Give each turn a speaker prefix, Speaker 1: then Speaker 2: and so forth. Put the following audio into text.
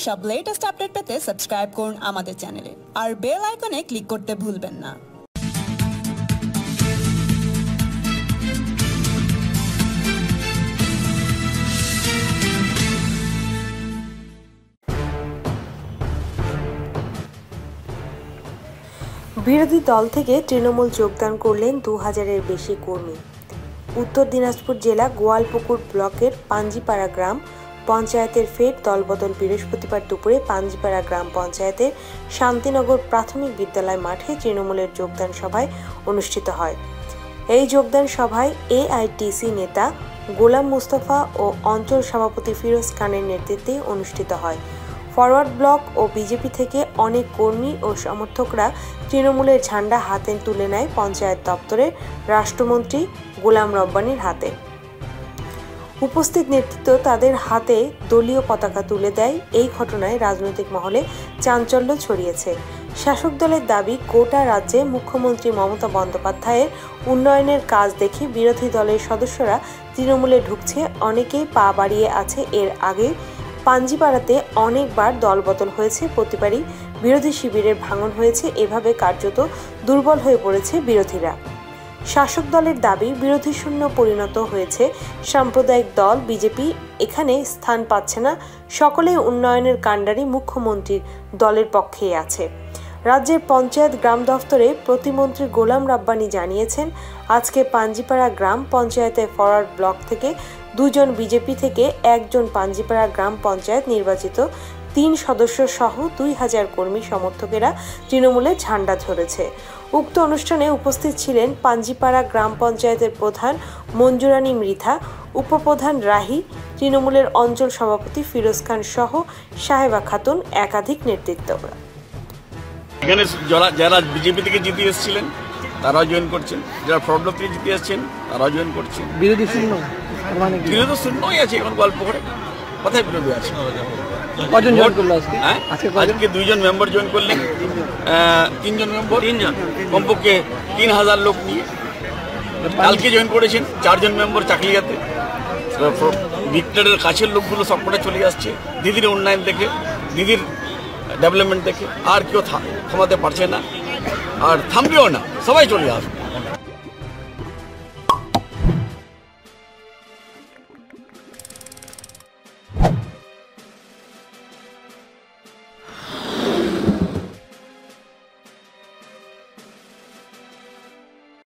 Speaker 1: সব latest update পেতে subscribe করুন আমাদের চ্যানেলে আর বেল আইকনে ক্লিক করতে ভুলবেন না।
Speaker 2: বিরোধী দল থেকে তৃণমূল যোগদান করলেন 2000-এর বেশি কর্মী। উত্তর দিনাজপুর জেলা গোয়ালপুকুর ব্লকের পাঞ্জিপাড়া গ্রাম পঞ্চায়েতের ফের দলবদল। বৃহস্পতিবার দুপুরে পাঞ্জিপাড়া গ্রাম পঞ্চায়েতের শান্তিনগর প্রাথমিক বিদ্যালয় মাঠে তৃণমূলের যোগদান সভায় অনুষ্ঠিত হয়। এই যোগদান সভায় এআইটিসি নেতা গোলাম মুস্তফা ও অঞ্চল সভাপতি ফিরোজ খানের নেতৃত্বে অনুষ্ঠিত হয়। ফরওয়ার্ড ব্লক ও বিজেপি থেকে অনেক কর্মী ও সমর্থকরা তৃণমূলের ঝান্ডা হাতে তুলে নেয় পঞ্চায়েত দপ্তরের রাষ্ট্রমন্ত্রী গোলাম রব্বানীর হাতে। উপস্থিত নেতৃত্ব তাদের হাতে দলীয় পতাকা তুলে দেয়। এই ঘটনায় রাজনৈতিক মহলে চাঞ্চল্য ছড়িয়েছে। শাসক দলের দাবি, গোটা রাজ্যে মুখ্যমন্ত্রী মমতা বন্দ্যোপাধ্যায়ের উন্নয়নের কাজ দেখে বিরোধী দলের সদস্যরা তৃণমূলে ঢুকছে। অনেকেই পা বাড়িয়ে আছে। এর আগে পাঞ্জিপাড়াতে অনেকবার দলবদল হয়েছে, প্রতিবারই বিরোধী শিবিরের ভাঙন হয়েছে। এভাবে কার্যত দুর্বল হয়ে পড়েছে বিরোধীরা। শাসক দলের দাবি, বিরোধী শূন্য পরিণত হয়েছে সাম্প্রদায়িক দল বিজেপি, এখানে স্থান পাচ্ছে না। সকলেই উন্নয়নের কাণ্ডারি মুখ্যমন্ত্রীর দলের পক্ষেই আছে। রাজ্যের পঞ্চায়েত গ্রাম দফতরে প্রতিমন্ত্রী গোলাম রব্বানী জানিয়েছেন, আজকে পাঞ্জিপাড়া গ্রাম পঞ্চায়েতের ফরওয়ার্ড ব্লক থেকে 2 জন, বিজেপি থেকে 1 জন, পাঞ্জিপাড়া গ্রাম পঞ্চায়েত নির্বাচিত 3 সদস্য সহ 2000 কর্মী সমর্থকেরা তৃণমূলের ঝান্ডা ধরেছে। উক্ত অনুষ্ঠানে উপস্থিত ছিলেন পাঞ্জিপাড়া গ্রাম পঞ্চায়েতের প্রধান মঞ্জুরানী মৃধা, উপপ্রধান রাহি, তৃণমূলের অঞ্চল সভাপতি ফিরোজ খান সহ সাহেবা খাতুন, একাধিক নেতৃত্বরা।
Speaker 3: এখানে যারা বিজেপি থেকে জিতে এসেছিলেন তারাও জয়েন করছেন, যারা ফরওয়ার্ড থেকে জিতে এসেছেন তারাও জয়েন করছেন। বিরোধী শূন্যই আছে এখন গল্প করে, কোথায় বিরোধী আছে? আজকে 2 জন মেম্বার জয়েন করলেন, 3 জন মেম্বার, কমপক্ষে 3000 লোক নিয়ে। কালকে জয়েন করেছেন 4 জন মেম্বার চাকলিয়াতে। ভিক্টরের কাছের লোকগুলো সবকটা চলে আসছে দিদির উন্নয়ন দেখে, দিদির ডেভেলপমেন্ট দেখে। আর কেউ থামাতে পারছে না, আর থামবেও না, সবাই চলে আসবে।